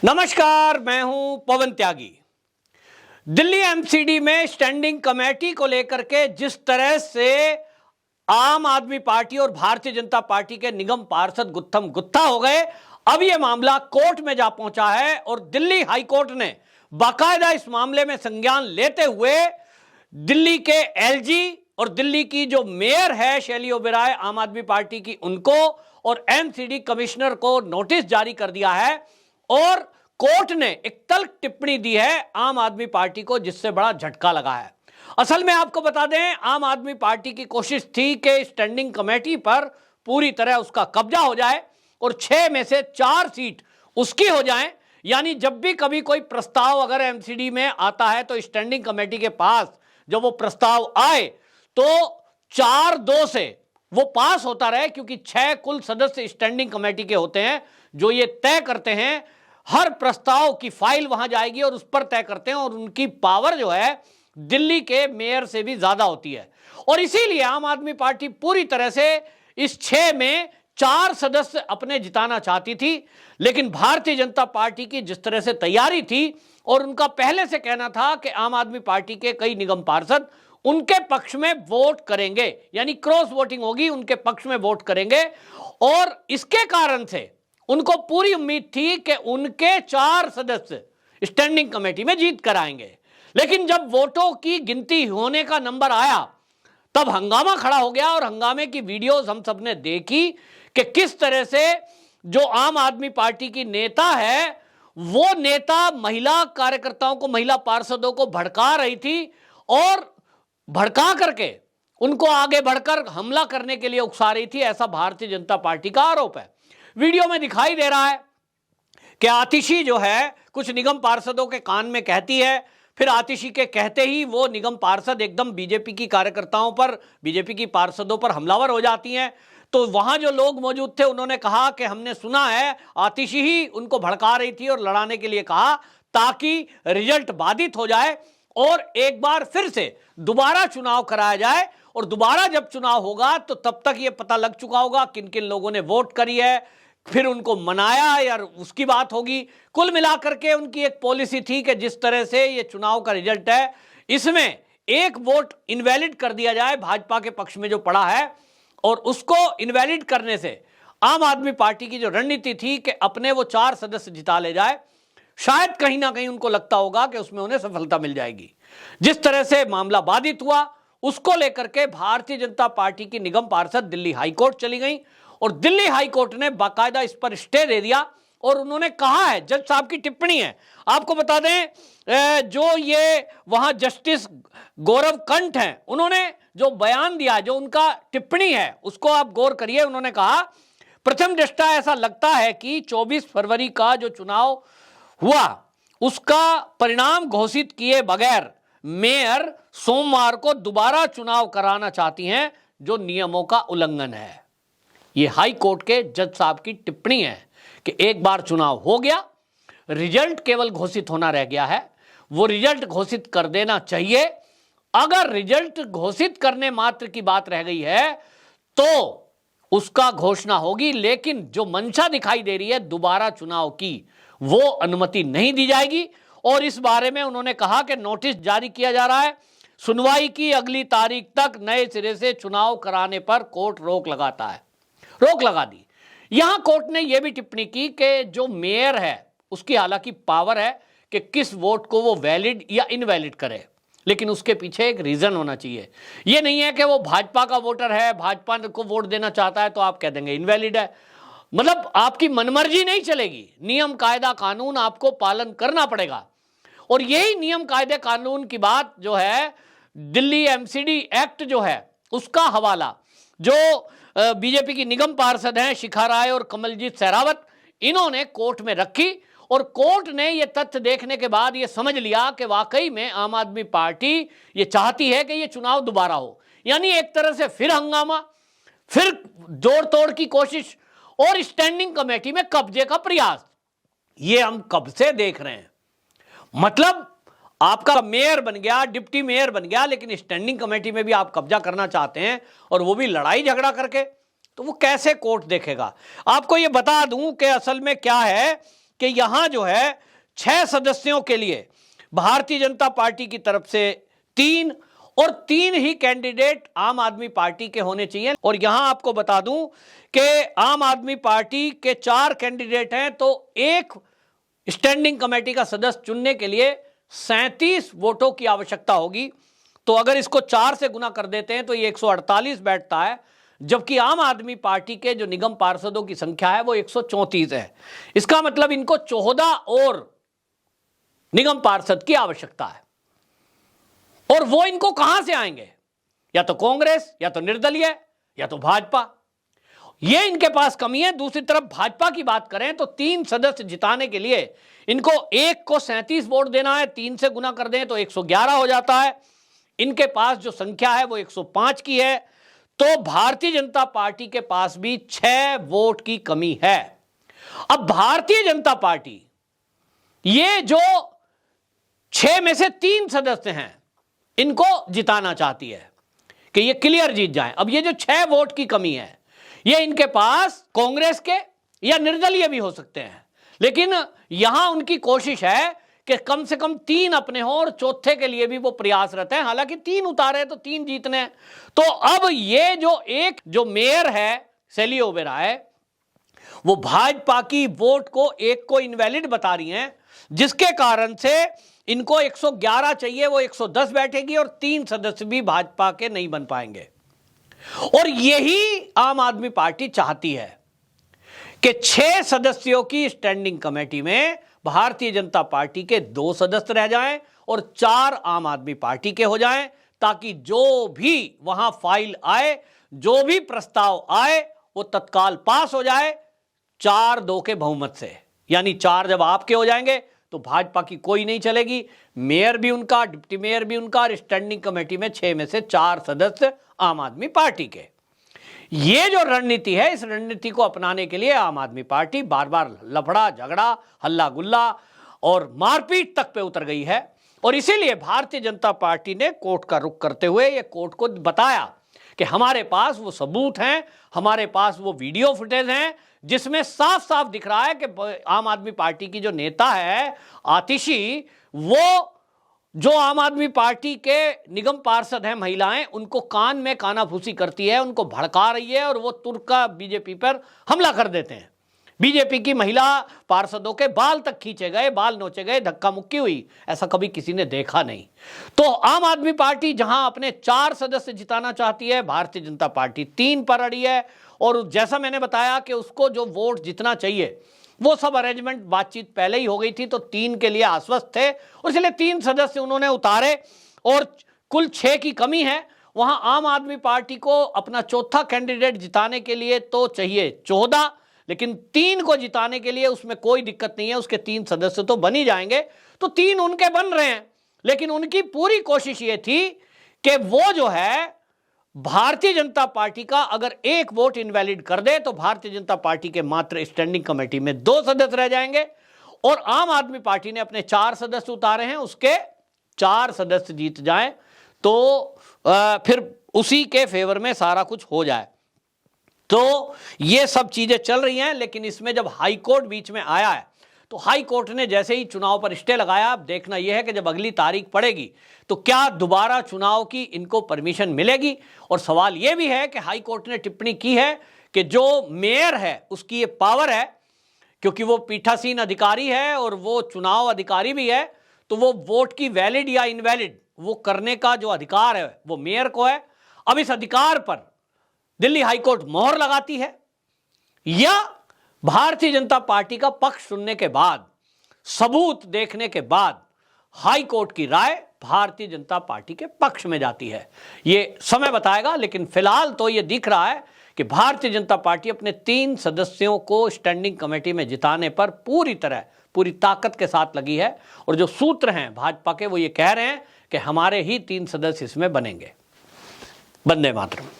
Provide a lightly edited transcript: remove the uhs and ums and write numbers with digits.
नमस्कार, मैं हूं पवन त्यागी। दिल्ली एमसीडी में स्टैंडिंग कमेटी को लेकर के जिस तरह से आम आदमी पार्टी और भारतीय जनता पार्टी के निगम पार्षद गुत्थम गुत्था हो गए, अब यह मामला कोर्ट में जा पहुंचा है और दिल्ली हाई कोर्ट ने बाकायदा इस मामले में संज्ञान लेते हुए दिल्ली के एलजी और दिल्ली की जो मेयर है शैली ओबेरॉय आम आदमी पार्टी की, उनको और एमसीडी कमिश्नर को नोटिस जारी कर दिया है और कोर्ट ने एक तल्ख टिप्पणी दी है आम आदमी पार्टी को, जिससे बड़ा झटका लगा है। असल में आपको बता दें, आम आदमी पार्टी की कोशिश थी कि स्टैंडिंग कमेटी पर पूरी तरह उसका कब्जा हो जाए और 6 में से 4 सीट उसकी हो जाएं। यानी जब भी कभी कोई प्रस्ताव अगर एमसीडी में आता है तो स्टैंडिंग कमेटी के पास जब वो प्रस्ताव आए तो 4-2 से वो पास होता रहे, क्योंकि 6 कुल सदस्य स्टैंडिंग कमेटी के होते हैं जो ये तय करते हैं हर प्रस्ताव की फाइल वहां जाएगी और उस पर तय करते हैं, और उनकी पावर जो है दिल्ली के मेयर से भी ज्यादा होती है। और इसीलिए आम आदमी पार्टी पूरी तरह से इस 6 में 4 सदस्य अपने जिताना चाहती थी, लेकिन भारतीय जनता पार्टी की जिस तरह से तैयारी थी और उनका पहले से कहना था कि आम आदमी पार्टी के कई निगम पार्षद उनके पक्ष में वोट करेंगे, यानी क्रॉस वोटिंग होगी, उनके पक्ष में वोट करेंगे, और इसके कारण से उनको पूरी उम्मीद थी कि उनके 4 सदस्य स्टैंडिंग कमेटी में जीत कर आएंगे। लेकिन जब वोटों की गिनती होने का नंबर आया तब हंगामा खड़ा हो गया, और हंगामे की वीडियोस हम सबने देखी कि किस तरह से जो आम आदमी पार्टी की नेता है वो नेता महिला कार्यकर्ताओं को, महिला पार्षदों को भड़का रही थी और भड़का करके उनको आगे बढ़कर हमला करने के लिए उकसा रही थी, ऐसा भारतीय जनता पार्टी का आरोप है। वीडियो में दिखाई दे रहा है कि आतिशी जो है कुछ निगम पार्षदों के कान में कहती है, फिर आतिशी के कहते ही वो निगम पार्षद एकदम बीजेपी की कार्यकर्ताओं पर, बीजेपी की पार्षदों पर हमलावर हो जाती हैं। तो वहां जो लोग मौजूद थे उन्होंने कहा कि हमने सुना है आतिशी ही उनको भड़का रही थी और लड़ाने के लिए कहा ताकि रिजल्ट बाधित हो जाए और एक बार फिर से दोबारा चुनाव कराया जाए, और दोबारा जब चुनाव होगा तो तब तक ये पता लग चुका होगा किन किन लोगों ने वोट करी है, फिर उनको मनाया या उसकी बात होगी। कुल मिलाकर के उनकी एक पॉलिसी थी कि जिस तरह से ये चुनाव का रिजल्ट है इसमें एक वोट इनवैलिड कर दिया जाए भाजपा के पक्ष में जो पड़ा है, और उसको इनवैलिड करने से आम आदमी पार्टी की जो रणनीति थी कि अपने वो 4 सदस्य जिता ले जाए, शायद कहीं ना कहीं उनको लगता होगा कि उसमें उन्हें सफलता मिल जाएगी। जिस तरह से मामला बाधित हुआ उसको लेकर के भारतीय जनता पार्टी की निगम पार्षद दिल्ली हाईकोर्ट चली गई, और दिल्ली हाईकोर्ट ने बाकायदा इस पर स्टे दे दिया। और उन्होंने कहा है, जज साहब की टिप्पणी है, आपको बता दें जो ये वहां जस्टिस गौरव कंठ हैं, उन्होंने जो बयान दिया, जो उनका टिप्पणी है उसको आप गौर करिए। उन्होंने कहा, प्रथम दृष्टया ऐसा लगता है कि 24 फरवरी का जो चुनाव हुआ उसका परिणाम घोषित किए बगैर मेयर सोमवार को दोबारा चुनाव कराना चाहती हैं, जो नियमों का उल्लंघन है। ये हाई कोर्ट के जज साहब की टिप्पणी है कि एक बार चुनाव हो गया, रिजल्ट केवल घोषित होना रह गया है, वो रिजल्ट घोषित कर देना चाहिए। अगर रिजल्ट घोषित करने मात्र की बात रह गई है तो उसका घोषणा होगी, लेकिन जो मंशा दिखाई दे रही है दोबारा चुनाव की, वो अनुमति नहीं दी जाएगी। और इस बारे में उन्होंने कहा कि नोटिस जारी किया जा रहा है, सुनवाई की अगली तारीख तक नए सिरे से चुनाव कराने पर कोर्ट रोक लगा दी। यहां कोर्ट ने यह भी टिप्पणी की कि जो मेयर है उसकी हालांकि पावर है कि किस वोट को वो वैलिड या इनवैलिड करे, लेकिन उसके पीछे एक रीजन होना चाहिए। यह नहीं है कि वो भाजपा का वोटर है, भाजपा को वोट देना चाहता है तो आप कह देंगे इनवैलिड है। मतलब आपकी मनमर्जी नहीं चलेगी, नियम कायदा कानून आपको पालन करना पड़ेगा। और यही नियम कायदे कानून की बात जो है, दिल्ली एमसीडी एक्ट जो है उसका हवाला जो बीजेपी की निगम पार्षद हैं शिखा राय और कमलजीत सहरावत, इन्होंने कोर्ट में रखी, और कोर्ट ने यह तथ्य देखने के बाद यह समझ लिया कि वाकई में आम आदमी पार्टी ये चाहती है कि यह चुनाव दोबारा हो। यानी एक तरह से फिर हंगामा, फिर जोड़ तोड़ की कोशिश और स्टैंडिंग कमेटी में कब्जे का प्रयास, ये हम कब से देख रहे हैं। मतलब आपका मेयर बन गया, डिप्टी मेयर बन गया, लेकिन स्टैंडिंग कमेटी में भी आप कब्जा करना चाहते हैं, और वो भी लड़ाई झगड़ा करके, तो वो कैसे कोर्ट देखेगा। आपको ये बता दूं कि असल में क्या है कि यहां जो है 6 सदस्यों के लिए भारतीय जनता पार्टी की तरफ से 3 और 3 ही कैंडिडेट आम आदमी पार्टी के होने चाहिए। और यहां आपको बता दूं कि आम आदमी पार्टी के 4 कैंडिडेट हैं, तो एक स्टैंडिंग कमेटी का सदस्य चुनने के लिए 37 वोटों की आवश्यकता होगी। तो अगर इसको 4 से गुना कर देते हैं तो ये 148 बैठता है, जबकि आम आदमी पार्टी के जो निगम पार्षदों की संख्या है वो 134 है। इसका मतलब इनको 14 और निगम पार्षद की आवश्यकता है। और वो इनको कहां से आएंगे? या तो कांग्रेस, या तो निर्दलीय, या तो भाजपा। ये इनके पास कमी है। दूसरी तरफ भाजपा की बात करें तो 3 सदस्य जिताने के लिए इनको एक को 37 वोट देना है, 3 से गुना कर दें तो 111 हो जाता है। इनके पास जो संख्या है वो 105 की है। तो भारतीय जनता पार्टी के पास भी 6 वोट की कमी है। अब भारतीय जनता पार्टी ये जो 6 में से 3 सदस्य हैं इनको जिताना चाहती है कि ये क्लियर जीत जाए। अब ये जो 6 वोट की कमी है ये इनके पास कांग्रेस के या निर्दलीय भी हो सकते हैं, लेकिन यहां उनकी कोशिश है कि कम से कम 3 अपने हो और चौथे के लिए भी वो प्रयासरत है। हालांकि 3 उतारे तो 3 जीतने हैं। तो अब ये जो मेयर है शैली ओबेरॉय, वो भाजपा की वोट को एक को इनवैलिड बता रही हैं, जिसके कारण से इनको 111 चाहिए, वो 110 बैठेगी और 3 सदस्य भी भाजपा के नहीं बन पाएंगे। और यही आम आदमी पार्टी चाहती है कि 6 सदस्यों की स्टैंडिंग कमेटी में भारतीय जनता पार्टी के 2 सदस्य रह जाएं और 4 आम आदमी पार्टी के हो जाएं, ताकि जो भी वहां फाइल आए, जो भी प्रस्ताव आए, वो तत्काल पास हो जाए 4-2 के बहुमत से। यानी 4 जब आपके हो जाएंगे तो भाजपा की कोई नहीं चलेगी, मेयर भी उनका, डिप्टी मेयर भी उनका, और स्टैंडिंग कमेटी में 6 में से 4 सदस्य आम आदमी पार्टी के। ये जो रणनीति है, इस रणनीति को अपनाने के लिए आम आदमी पार्टी बार बार लफड़ा झगड़ा, हल्ला गुल्ला और मारपीट तक पे उतर गई है। और इसीलिए भारतीय जनता पार्टी ने कोर्ट का रुख करते हुए ये कोर्ट को बताया कि हमारे पास वो सबूत हैं, हमारे पास वो वीडियो फुटेज हैं, जिसमें साफ साफ दिख रहा है कि आम आदमी पार्टी की जो नेता है आतिशी, वो जो आम आदमी पार्टी के निगम पार्षद हैं महिलाएं, उनको कान में कानाफूसी करती है, उनको भड़का रही है और वो तुर्क बीजेपी पर हमला कर देते हैं। बीजेपी की महिला पार्षदों के बाल तक खींचे गए, बाल नोचे गए, धक्का मुक्की हुई। ऐसा कभी किसी ने देखा नहीं। तो आम आदमी पार्टी जहां अपने 4 सदस्य जिताना चाहती है, भारतीय जनता पार्टी 3 पर अड़ी है। और जैसा मैंने बताया कि उसको जो वोट जितना चाहिए वो सब अरेंजमेंट बातचीत पहले ही हो गई थी, तो 3 के लिए आश्वस्त थे और इसलिए 3 सदस्य उन्होंने उतारे और कुल 6 की कमी है। वहां आम आदमी पार्टी को अपना चौथा कैंडिडेट जिताने के लिए तो चाहिए 14, लेकिन 3 को जिताने के लिए उसमें कोई दिक्कत नहीं है, उसके 3 सदस्य तो बन ही जाएंगे। तो 3 उनके बन रहे हैं, लेकिन उनकी पूरी कोशिश ये थी कि वो जो है भारतीय जनता पार्टी का अगर 1 वोट इनवैलिड कर दे तो भारतीय जनता पार्टी के मात्र स्टैंडिंग कमेटी में 2 सदस्य रह जाएंगे। और आम आदमी पार्टी ने अपने 4 सदस्य उतारे हैं, उसके 4 सदस्य जीत जाएं तो फिर उसी के फेवर में सारा कुछ हो जाए। तो ये सब चीजें चल रही हैं। लेकिन इसमें जब हाई कोर्ट बीच में आया है तो हाई कोर्ट ने जैसे ही चुनाव पर स्टे लगाया, अब देखना यह है कि जब अगली तारीख पड़ेगी तो क्या दोबारा चुनाव की इनको परमिशन मिलेगी। और सवाल यह भी है कि हाई कोर्ट ने टिप्पणी की है कि जो मेयर है उसकी ये पावर है, क्योंकि वो पीठासीन अधिकारी है और वो चुनाव अधिकारी भी है, तो वो वोट की वैलिड या इनवैलिड वो करने का जो अधिकार है वो मेयर को है। अब इस अधिकार पर दिल्ली हाईकोर्ट मोहर लगाती है या भारतीय जनता पार्टी का पक्ष सुनने के बाद, सबूत देखने के बाद हाई कोर्ट की राय भारतीय जनता पार्टी के पक्ष में जाती है, ये समय बताएगा। लेकिन फिलहाल तो ये दिख रहा है कि भारतीय जनता पार्टी अपने 3 सदस्यों को स्टैंडिंग कमेटी में जिताने पर पूरी तरह, पूरी ताकत के साथ लगी है। और जो सूत्र हैं भाजपा के वो ये कह रहे हैं कि हमारे ही 3 सदस्य इसमें बनेंगे। वंदे मातरम।